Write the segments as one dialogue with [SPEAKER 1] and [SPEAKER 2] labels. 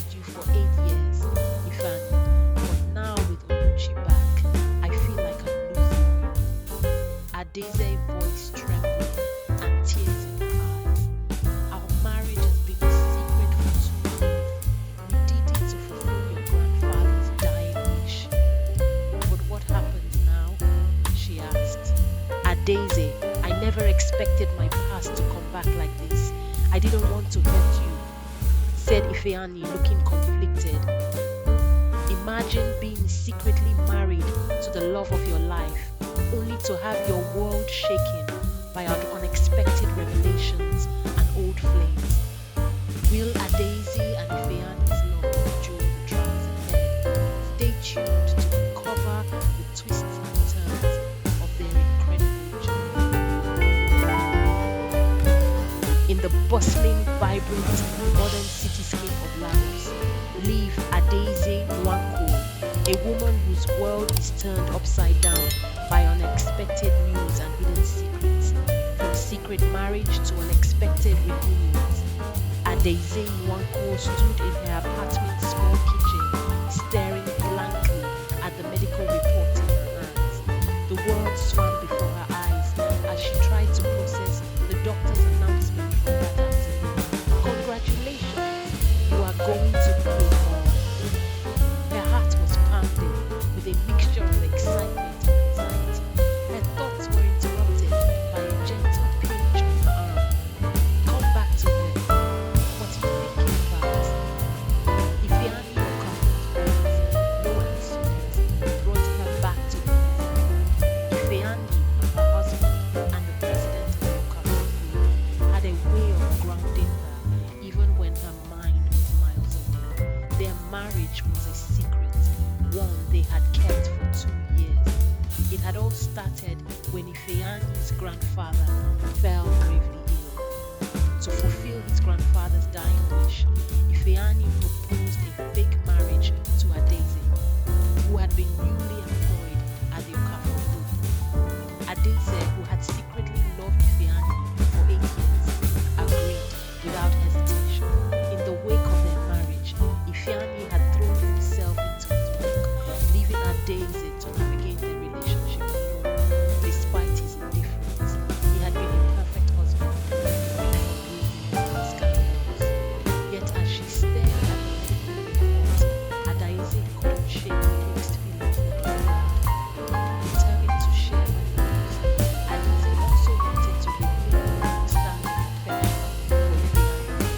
[SPEAKER 1] loved you for 8 years, Ifeanyi, but now with Oluchi back, I feel like I'm losing you. Adaeze voice trembling and tears in her eyes. Our marriage has been a secret for 2 years. We did it to fulfill your grandfather's dying wish. But what happens now? She asked. Adaeze, I never expected my past to come back like this. I didn't want to hurt you, said Ifeanyi, looking conflicted. Imagine being secretly married to the love of your life, only to have your world shaken by unexpected revelations and old flames. Will Adaeze and Ifeanyi's love endure the trials ahead? Stay tuned to uncover the twists and turns of their incredible journey. In the bustling, vibrant, modern cityscape of Lagos, live Adaeze Nwankwo, a woman whose world is turned upside down by unexpected news and hidden secrets, from secret marriage to unexpected reunions. Adaeze Nwankwo stood in her apartment's small kitchen, staring blankly at the medical report in her hands. The world swam before her eyes as she tried to process the doctor's announcement from that afternoon. Congratulations, you are going to be a mom. Her heart was pounding with a mixture of excitement and anxiety. Her thoughts were interrupted by a gentle pinch on her arm. Come back to her. What are you thinking about? Ifeanyi Okafor's words, low and serious, brought her back to the present. Ifeanyi, her husband, and the president of the Okafor group had a way of grounding her, even when her mind was miles away. Their marriage was a secret, one they had kept for 2 years. It had all started when Ifeanyi's grandfather fell gravely ill. To fulfill his grandfather's dying wish, Ifeanyi proposed a fake marriage to Adaeze, who had been newly employed at the Okafor group. Adaeze, who had secretly loved Ifeanyi for 8 years, agreed without hesitation. In the wake of their marriage, Ifeanyi had thrown himself into his work, leaving Adaeze to navigate the relationship alone. Despite his indifference, he had been a perfect husband, free from rumors and scandals. Yet as she stared at the medical report, Adaeze couldn't shake the mixed feelings that he had. Determined to share the news, Adaeze also wanted to reveal her understanding affection for Ifeanyi.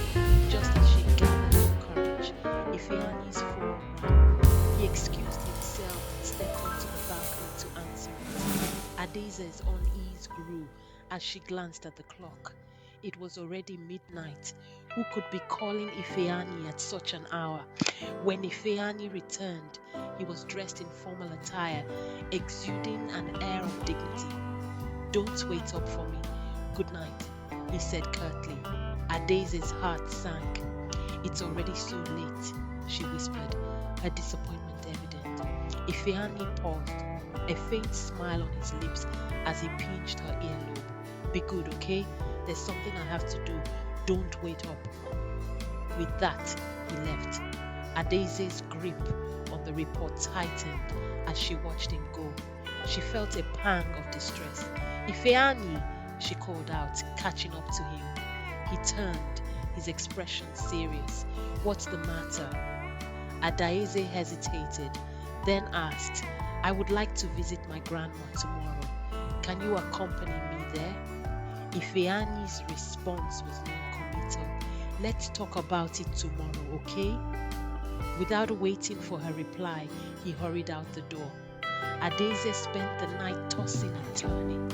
[SPEAKER 1] Just as she gathered her courage, Ifeanyi's phone rang. He excused himself and stepped onto the balcony to answer it. Adaeze's unease grew as she glanced at the clock. It was already midnight. Who could be calling Ifeanyi at such an hour? When Ifeanyi returned, he was dressed in formal attire, exuding an air of dignity. Don't wait up for me. Good night, he said curtly. Adaeze's heart sank. It's already so late, she whispered, her disappointment evident. Ifeanyi paused, a faint smile on his lips as he pinched her earlobe. Be good, okay? There's something I have to do. Don't wait up. With that, he left. Adaeze's grip on the report tightened as she watched him go. She felt a pang of distress. Ifeanyi, she called out, catching up to him. He turned, his expression serious. What's the matter? Adaeze hesitated, then asked, I would like to visit my grandma tomorrow. Can you accompany me there? Ifeanyi's response was non-committal. Let's talk about it tomorrow, okay? Without waiting for her reply, he hurried out the door. Adaeze spent the night tossing and turning,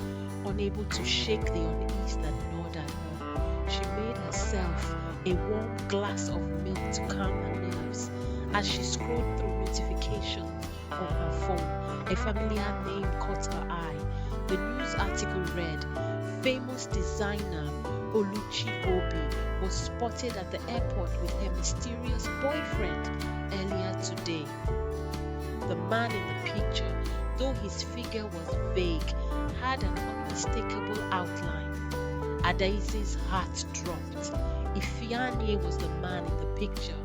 [SPEAKER 1] unable to shake the unease that gnawed at her. She made herself a warm glass of milk to calm her nerves. As she scrolled through notifications on her phone, a familiar name caught her eye. The news article read, famous designer Oluchi Obi was spotted at the airport with her mysterious boyfriend earlier today. The man in the picture, though his figure was vague, had an unmistakable outline. Adaeze's heart dropped. Ifeanyi was the man in the picture.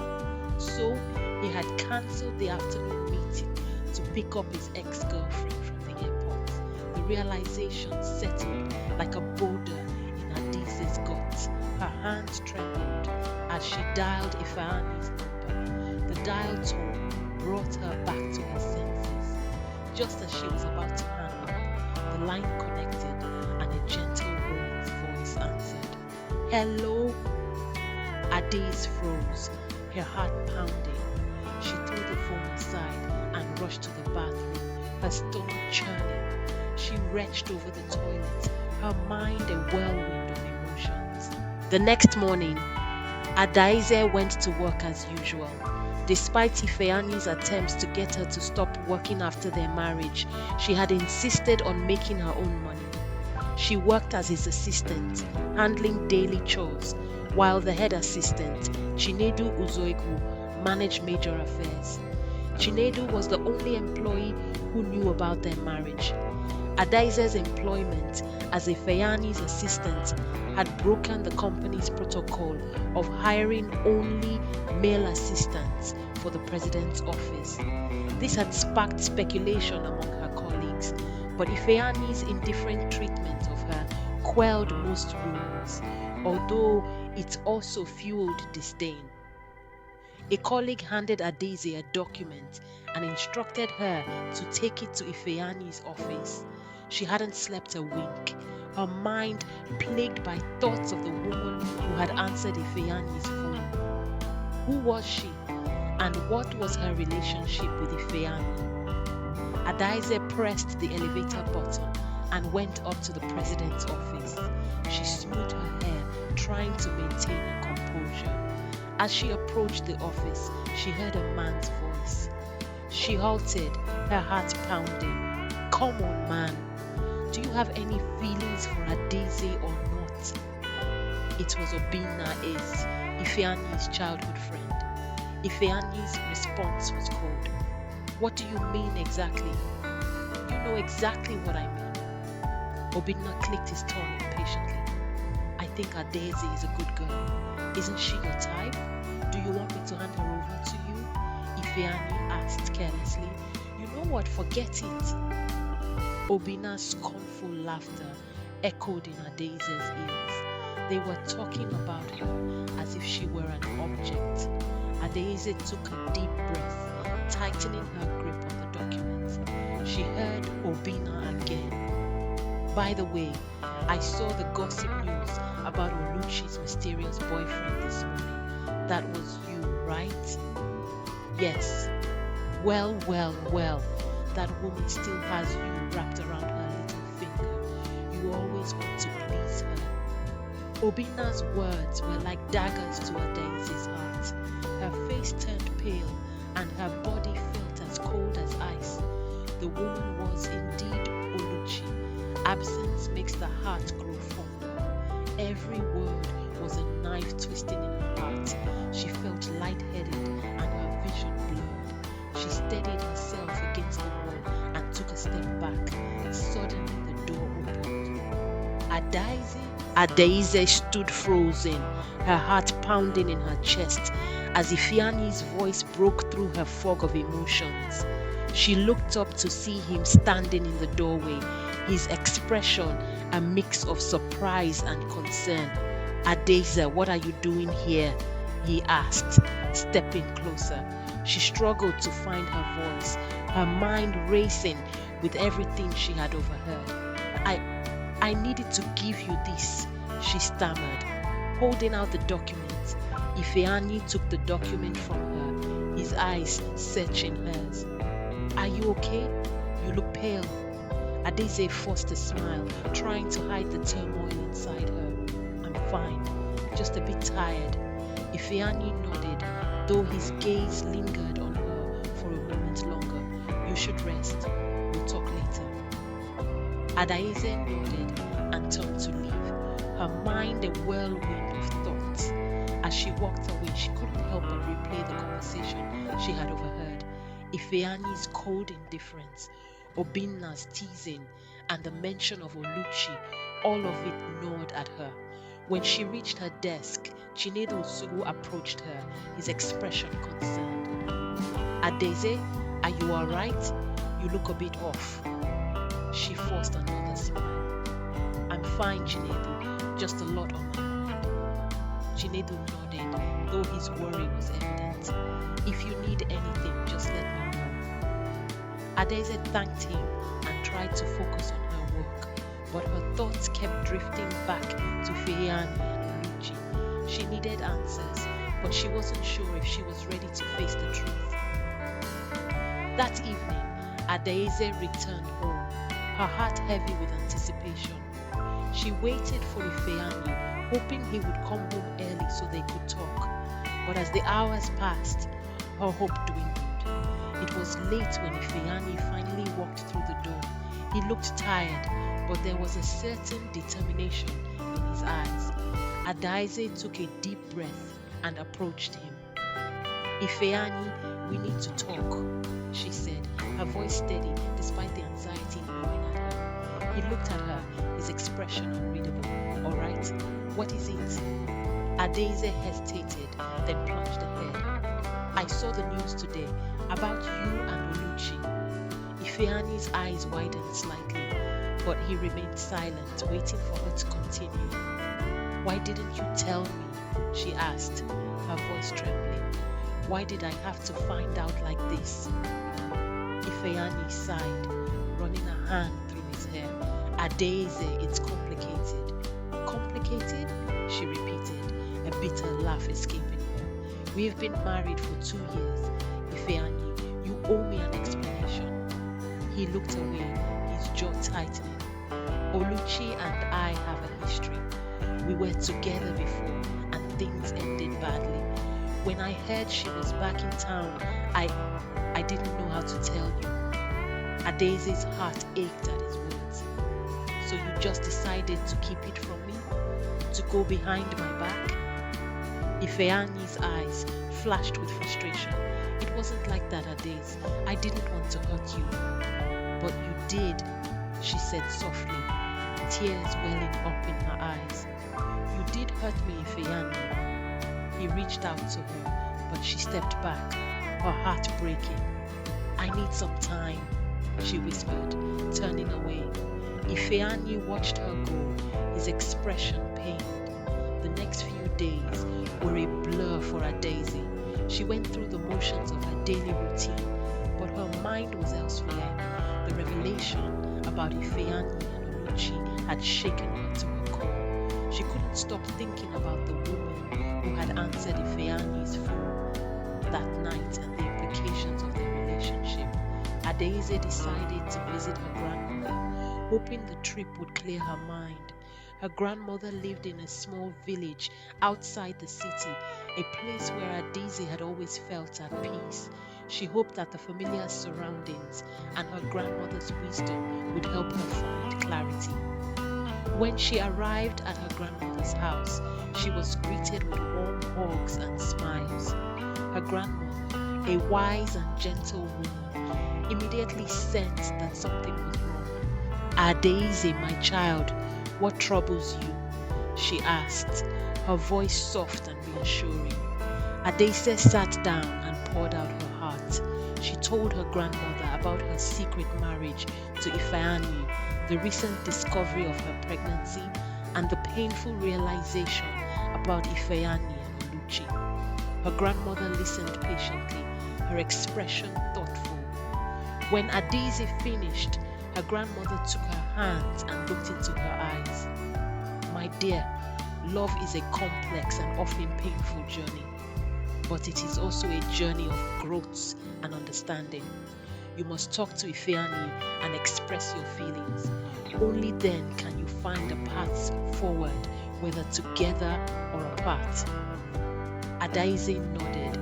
[SPEAKER 1] So he had cancelled the afternoon meeting to pick up his ex-girlfriend from the airport. The realization settled like a boulder in Adize's gut. Her hands trembled as she dialed Ifeanyi's number. The dial tone brought her back to her senses. Just as she was about to hang up, the line connected and a gentle woman's voice answered. "Hello?" Adize froze, her heart pounding. She threw the phone aside and rushed to the bathroom, her stomach churning. She retched over the toilet, her mind a whirlwind of emotions. The next morning, Adize went to work as usual. Despite Ifeanyi's attempts to get her to stop working after their marriage, she had insisted on making her own money. She worked as his assistant, handling daily chores, while the head assistant, Chinedu Uzoigwu, managed major affairs. Chinedu was the only employee who knew about their marriage. Adize's employment as Ifeanyi's assistant had broken the company's protocol of hiring only male assistants for the president's office. This had sparked speculation among her colleagues, but Ifeanyi's indifferent treatment of her quelled most rumors, although it also fueled disdain. A colleague handed Adize a document and instructed her to take it to Ifeanyi's office. She hadn't slept a wink, her mind plagued by thoughts of the woman who had answered Ifeanyi's phone. Who was she, and what was her relationship with Ifeanyi? Adize pressed the elevator button and went up to the president's office. She smoothed her hair, trying to maintain her composure. As she approached the office, she heard a man's voice. She halted, her heart pounding. "Come on, man. Do you have any feelings for Adize or not?" It was Obinna Ace, Ifeanyi's childhood friend. Ifeanyi's response was cold. "What do you mean exactly?" "You know exactly what I mean." Obinna clicked his tongue impatiently. "I think Adize is a good girl. Isn't she your type? Do you want me to hand her over to you?" Ifeanyi asked carelessly. "You know what? Forget it." Obinna's scornful laughter echoed in Adize's ears. They were talking about her as if she were an object. Adize took a deep breath, tightening her grip on the document. She heard Obinna again. "By the way, I saw the gossip news about Oluchi's mysterious boyfriend this morning. That was you, right?" "Yes." Well, that woman still has you wrapped around her little finger. You always want to please her." Obinna's words were like daggers to Adize's heart. Her face turned pale and her body felt as cold as ice. The woman was indeed Oluchi. Absence makes the heart grow fonder. Every word was a knife twisting in her heart. She felt lightheaded and her vision blurred. She steadied herself against the wall and took a step back. Suddenly the door opened. Adize stood frozen, her heart pounding in her chest as Ifeanyi's voice broke through her fog of emotions. She looked up to see him standing in the doorway, his expression a mix of surprise and concern. "Adize, what are you doing here?" he asked, stepping closer. She struggled to find her voice, her mind racing with everything she had overheard. I needed to give you this," she stammered, holding out the document. Ifeanyi took the document from her, his eyes searching hers. "Are you okay? You look pale." Adize forced a smile, trying to hide the turmoil inside her. "I'm fine, just a bit tired." Ifeanyi nodded, though his gaze lingered on her for a moment longer. "You should rest. We'll talk later." Adize nodded and turned to leave, her mind a whirlwind of thoughts. As she walked away, she couldn't help but replay the conversation she had overheard. Ifeanyi's cold indifference, Obinna's teasing, and the mention of Oluchi, all of it gnawed at her. When she reached her desk, Chinedu Usugu approached her, his expression concerned. "Adeze, are you alright? You look a bit off." She forced another smile. "I'm fine, Chinedu, just a lot on my mind." Chinedu nodded, though his worry was evident. "If you need anything, just let me know." Adeze thanked him and tried to focus on her work, but her thoughts kept drifting back to Feyani and Oluchi. She needed answers, but she wasn't sure if she was ready to face the truth. That evening, Adeze returned home, her heart heavy with anticipation. She waited for Ifeanyi, hoping he would come home early so they could talk. But as the hours passed, her hope dwindled. It was late when Ifeanyi finally walked through the door. He looked tired, but there was a certain determination in his eyes. Adeze took a deep breath and approached him. "Ifeanyi, we need to talk," she said, her voice steady despite the anxiety gnawing at her. He looked at her, his expression unreadable. "All right, what is it?" Adeze hesitated, then plunged ahead. "I saw the news today about you and Oluchi." Ifeanyi's eyes widened slightly, but he remained silent, waiting for her to continue. "Why didn't you tell me?" she asked, her voice trembling. "Why did I have to find out like this?" Ifeanyi sighed, running a hand through his hair. "Adeze, it's complicated." "Complicated?" she repeated, a bitter laugh escaping her. "We've been married for 2 years. Ifeanyi, you owe me an explanation." He looked away, his jaw tightening. "Oluchi and I have a history. We were together before and things ended badly. When I heard she was back in town, I didn't know how to tell you." Adeze's heart ached at his words. "So you just decided to keep it from me? To go behind my back?" Ifeanyi's eyes flashed with frustration. "It wasn't like that, Adeze. I didn't want to hurt you." "But you did," she said softly, tears welling up in her eyes. "You did hurt me, Ifeanyi." He reached out to her, but she stepped back, her heart breaking. "I need some time," she whispered, turning away. Ifeanyi watched her go, his expression pained. The next few days were a blur for Adeze. She went through the motions of her daily routine, but her mind was elsewhere. The revelation about Ifeanyi and Oluchi had shaken her to her core. She couldn't stop thinking about the woman who had answered Ifeanyi's phone that night and the implications of their relationship. Adeze decided to visit her grandmother, hoping the trip would clear her mind. Her grandmother lived in a small village outside the city, a place where Adeze had always felt at peace. She hoped that the familiar surroundings and her grandmother's wisdom would help her find clarity. When she arrived at her grandmother's house, she was greeted with warm hugs and smiles. Her grandmother, a wise and gentle woman, immediately sensed that something was wrong. "Adeze, my child, what troubles you?" she asked, her voice soft and reassuring. Adeze sat down and poured out her heart. She told her grandmother about her secret marriage to Ifeanyi, the recent discovery of her pregnancy, and the painful realization about Ifeanyi and Oluchi. Her grandmother listened patiently, her expression thoughtful. When Adeze finished, her grandmother took her hands and looked into her eyes. "My dear, love is a complex and often painful journey, but it is also a journey of growth and understanding. You must talk to Ifeanyi and express your feelings. Only then can you find a path forward, whether together or apart." Adeze nodded,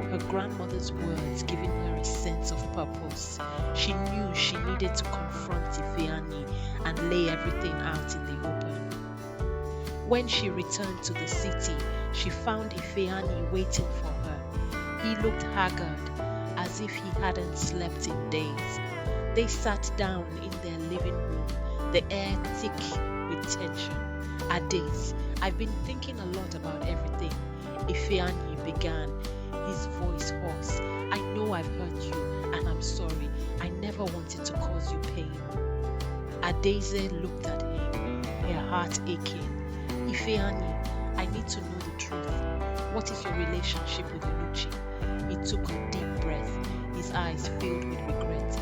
[SPEAKER 1] her grandmother's words giving her a sense of purpose. She knew she needed to confront Ifeanyi and lay everything out in the open. When she returned to the city, she found Ifeanyi waiting for her. He looked haggard, as if he hadn't slept in days. They sat down in their living room, the air thick with tension. I've been thinking a lot about everything. Ifeanyi began, his voice hoarse. I know I've hurt you, and I'm sorry. I never wanted to cause you pain. Adeze looked at him, her heart aching. Ifeanyi, I need to know the truth. What is your relationship with Oluchi? He took a deep breath, his eyes filled with regret.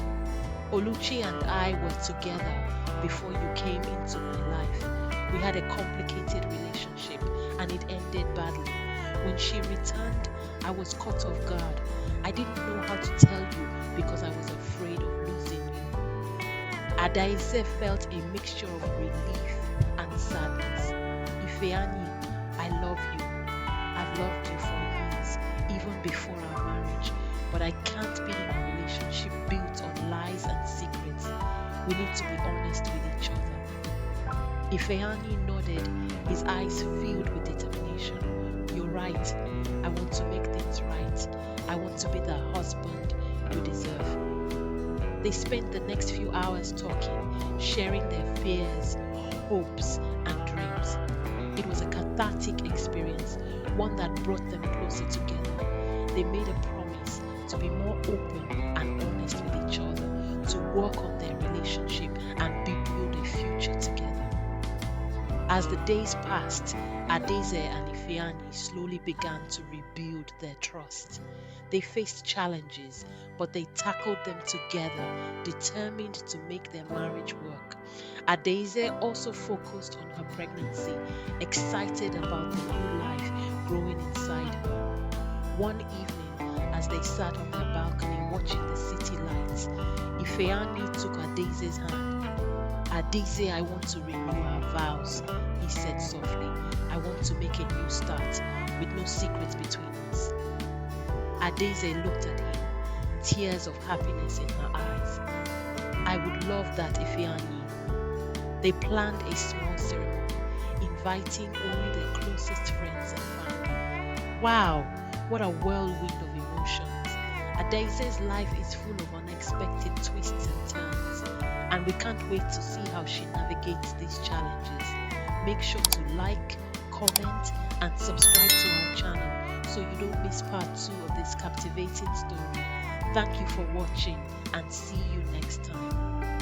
[SPEAKER 1] Oluchi and I were together before you came into my life. We had a complicated relationship and it ended badly. When she returned, I was caught off guard. I didn't know how to tell you because I was afraid of losing you. Adaize felt a mixture of relief and sadness. Ifeanyi, I love you. I've loved you for years, even before our marriage, but I can't be in a relationship built on lies and secrets. We need to be honest with each other. Ifeanyi nodded, his eyes filled with determination. You're right. I want to make things right. I want to be the husband you deserve. They spent the next few hours talking, sharing their fears, hopes, and dreams. It was a cathartic experience, one that brought them closer together. They made a promise to be more open and honest with each other, to work on their relationship and build a future together. As the days passed, Adeze and Ifeanyi slowly began to rebuild their trust. They faced challenges, but they tackled them together, determined to make their marriage work. Adeze also focused on her pregnancy, excited about the new life growing inside her. One evening, as they sat on their balcony watching the city lights, Ifeanyi took Adeze's hand. Adeze, I want to renew our vows, he said softly. I want to make a new start, with no secrets between us. Adeze looked at him, tears of happiness in her eyes. I would love that, Ifeanyi. They planned a small ceremony, inviting only their closest friends and family. Wow, what a whirlwind of emotions. Adeze's life is full of unexpected twists and turns, and we can't wait to see how she navigates these challenges. Make sure to like, comment, and subscribe to our channel so you don't miss part 2 of this captivating story. Thank you for watching and see you next time.